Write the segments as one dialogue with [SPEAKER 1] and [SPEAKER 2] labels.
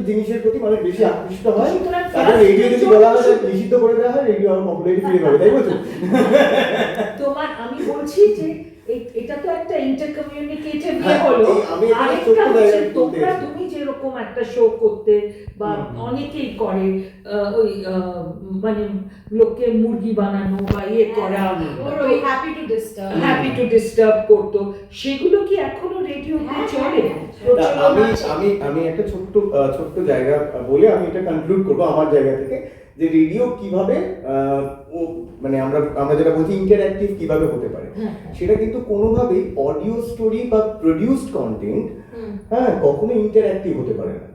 [SPEAKER 1] জিনিসের প্রতি মানুষ বেশি আকৃষ্ট হয়, তারপর রেডিও যদি বলা হয় নিষিদ্ধ করে দেওয়া হয়, রেডিও আরো পপুলারিটি ফিরে পাবে, তাই বলছো?
[SPEAKER 2] তোমার আমি বলছি যে এটা তো একটা ইন্টারকমিউনিকেটিভ হলো। আরেকটা হচ্ছে তোমরা, তুমি যেরকম একটা শো করতে বা অনেকেই করে ওই মানে লোককে মুরগি বানানো বা ইয়ে করা,
[SPEAKER 3] ওই হ্যাপি টু
[SPEAKER 2] ডিস্টার্ব করতো, সেগুলো কি এখনো রেডিওতে চলে?
[SPEAKER 1] আমি একটা ছোট্ট জায়গা বলে আমি এটা কনক্লুড করবো আমার জায়গা থেকে, যে রেডিও কিভাবে মানে আমরা যেটা বলছি ইন্টারঅ্যাক্টিভ কিভাবে হতে পারে, সেটা কিন্তু কোনোভাবেই অডিও স্টোরি বা প্রডিউসড কন্টেন্ট কখনো ইন্টারঅ্যাক্টিভ হতে পারে না।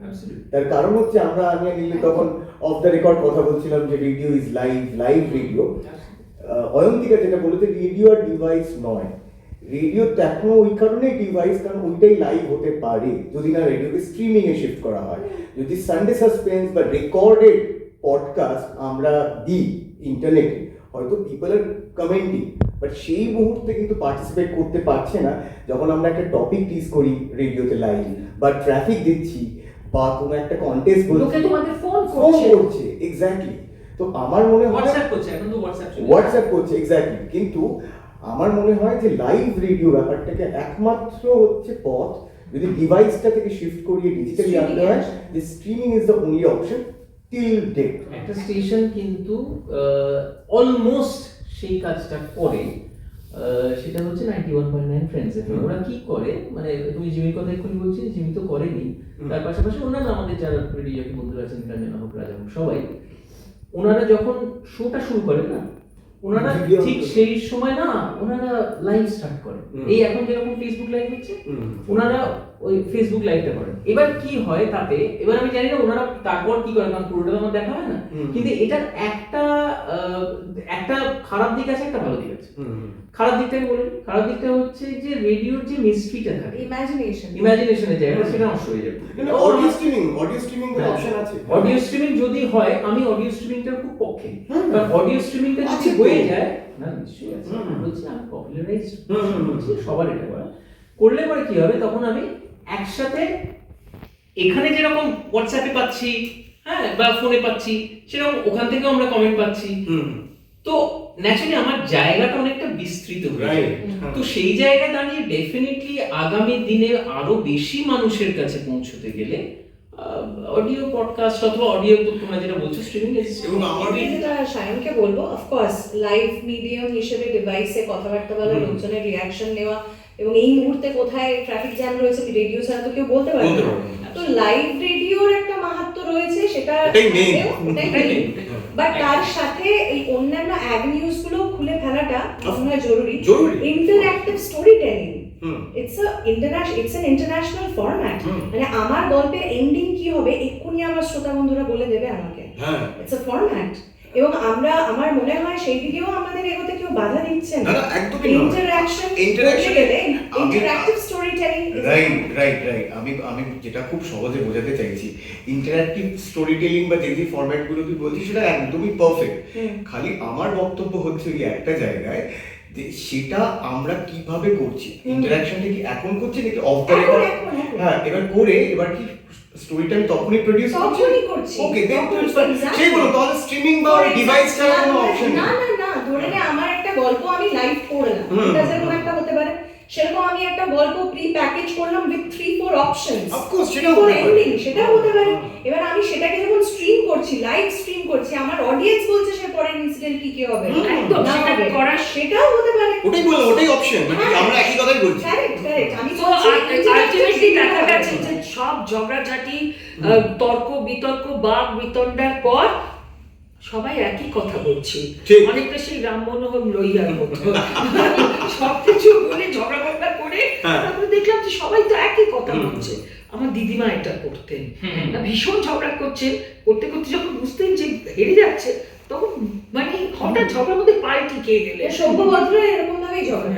[SPEAKER 1] তার কারণ হচ্ছে আমি তখন অফ দ্য রেকর্ড কথা বলছিলাম যে radio is live radio. Ayantika যেটা বলেছে, রেডিও আর ডিভাইস নয়, রেডিও তো এখনো ওই কারণেই ডিভাইস, কারণ ওইটাই লাইভ হতে পারে যদি না রেডিওকে স্ট্রিমিং এ শিফট করা হয়। যদি সানডে সাসপেন্স বা রেকর্ডেড পডকাস্ট আমরা দিই ইন্টারনেটে, হয়তো পিপল আর কমেন্টিং, বাট সেই মুহূর্তে কিন্তু পার্টিসিপেট করতে পারছে না যখন আমরা একটা টপিক টিজ করি রেডিওতে লাইভ, বা ট্রাফিক দিচ্ছি, বা কোনো একটা কন্টেস্ট বলছি,
[SPEAKER 2] লোকে তোমাদের ফোন
[SPEAKER 1] করছে। এক্স্যাক্টলি। তো আমার মনে হয় হোয়াটসঅ্যাপ করছে এক্স্যাক্টলি। কিন্তু আমার মনে হয় যে লাইভ রেডিও ব্যাপারটাকে একমাত্র হচ্ছে পথ, যদি ডিভাইসটা থেকে শিফট করিয়ে ডিজিটালি আনতে হয়, যে streaming is the only option till date.
[SPEAKER 4] একটা স্টেশন কিন্তু অলমোস্ট সেই কাজটা করে, সেটা হচ্ছে 91.9 ফ্রেন্ডস এফএম। ওরা কি করে, মানে তুমি জিমির কথা এক্ষুনি বলছি, জিমি তো করেনি, তার পাশাপাশি অন্যান্য আমাদের যারা রেডিও বন্ধুরা আছেন, কাঞ্জনা হোক, রাজা হোক, সবাই ওনারা যখন শোটা শুরু করেন না, ওনারা ঠিক সেই সময় না ওনারা লাইভ স্টার্ট করেন। এই এখন যেরকম ফেসবুক লাইভ হচ্ছে, ওনারা ওই ফেসবুক লাইভটা করেন। এবার কি হয় তাতে, এবার আমি জানি না ওনারা তারপর কি করেন, কারণ পুরোটা আমার দেখা হয় না, কিন্তু এটার একটা খারাপ দিক আছে, একটা ভালো দিক আছে। খারাপ দিকটা আমি বলি, খারাপ দিকটা হচ্ছে যে রেডিওর যে মিস্ট্রিটা থাকে, ইমাজিনেশনের জায়গাটা, সেটা নষ্ট হয়ে যাবে।
[SPEAKER 1] অডিও স্ট্রিমিং এর অপশন আছে।
[SPEAKER 4] অডিও স্ট্রিমিং যদি হয়, আমি অডিও স্ট্রিমিংটার খুব পক্ষে, কারণ অডিও স্ট্রিমিংটা যদি হয়ে যায় না, নিশ্চয়ই আছে, বলছি আমি পপুলারাইজড বলছি, সবার এটা করলে পরে কি হবে, তখন আমি একসাথে এখানে যেরকম হোয়াটসঅ্যাপে পাচ্ছি, বা ফোনে পাচ্ছি, সেরকম ওখান থেকেও আমরা কমেন্ট পাচ্ছি, তো ন্যাচারালি আমার জায়গাটা অনেকটা বিস্তৃত হয়ে যায়। তো সেই জায়গায় দাঁড়িয়ে ডেফিনেটলি আগামী দিনে আরো বেশি মানুষের কাছে পৌঁছতে গেলে অডিও পডকাস্ট অথবা অডিও, তোমরা যেটা বলছো স্ট্রিমিং,
[SPEAKER 3] এবং আমার যেটা সায়নকে বলবো, অফকোর্স লাইভ মিডিয়াম হিসেবে ডিভাইসে কথাবার্তা বলা, লোকজনের রিয়াকশন নেওয়া, এবং এই মুহূর্তে কোথায় ট্রাফিক জ্যাম রয়েছে রেডিও ছাড়া তো কেউ বলতে পারবে না। তো লাইভ রেডিওর একটা মাহাত্ম্য রয়েছে, সেটা বাট তার সাথে এই অন্যান্য অ্যাভিনিউজ গুলো খুলে ফেলাটা মনে হয় জরুরি। Interactive story telling, it's an international format. মানে আমার গল্পের এন্ডিং কি হবে এক্ষুনি আমার শ্রোতা বন্ধুরা বলে দেবে আমাকে, ইটস আ ফরম্যাট। এবং আমার মনে হয় সেই দিকেও আমাদের এগোতে কেউ বাধা দিচ্ছে না। Interactive story telling,
[SPEAKER 1] right. আমি যেটা খুব সহজে বোঝাতে চাইছি, ইন্টারঅ্যাক্টিভ স্টোরি টেলিং বা যে ফরম্যাট গুলো তুই বলছিস সেটা একদমই পারফেক্ট। খালি আমার বক্তব্য হচ্ছে ওই একটা জায়গায় যে সেটা আমরা কিভাবে করছি, ইন্টারঅ্যাকশনটা কি এখন করছি নাকি অফ দ্য রেকর্ড, এবার করে এবার কি স্টোরিটা আমি তখনই প্রোডিউস করছি। ওকে, সেগুলো তাহলে স্ট্রিমিং বা ডিভাইস ছাড়া কোনো অপশন
[SPEAKER 3] না। ধরে নে আমার একটা গল্প আমি লাইভ করলাম, এটা যেরকম একটা হতে পারে, সেরকম আমি একটা গল্প প্রি প্যাকেজ করলাম উইথ 3-4 অপশনস,
[SPEAKER 1] অফকোর্স সেটাও
[SPEAKER 3] হতে পারে। এবার আমি সেটাকে যখন স্ট্রিম করছি, লাইভ স্ট্রিম করছি, আমার অডিয়েন্স বলছে সে পরের ইনসিডেন্ট কি হবে,
[SPEAKER 2] একদম সেটা করা,
[SPEAKER 3] সেটাও হতে পারে।
[SPEAKER 1] ওটাই অপশন, আমরা একই কথাই বলছি।
[SPEAKER 3] কারেক্ট। আমি
[SPEAKER 2] তো আলটিমেটলি দেখা গেছে যে সব ঝগড়াঝাটি, তর্ক বিতর্ক, বাক বিতণ্ডার পর সবাই একই কথা বলছি, অনেকটা সেই রাম মনোহর লইয়ার মতো সবকিছু বলে ঝগড়া করে তারপরে দেখলাম যে সবাই তো একই কথা বলছে। আমার দিদিমা এটা করতেন, ভীষণ ঝগড়া করতে যখন বুঝতেন যে হেরে যাচ্ছে, তখন মানে হঠাৎ ঝগড়ার মধ্যে পাল্টি খেয়ে গেলে
[SPEAKER 3] সভ্যভদ্র এরকম ভাবেই ঝগড়া।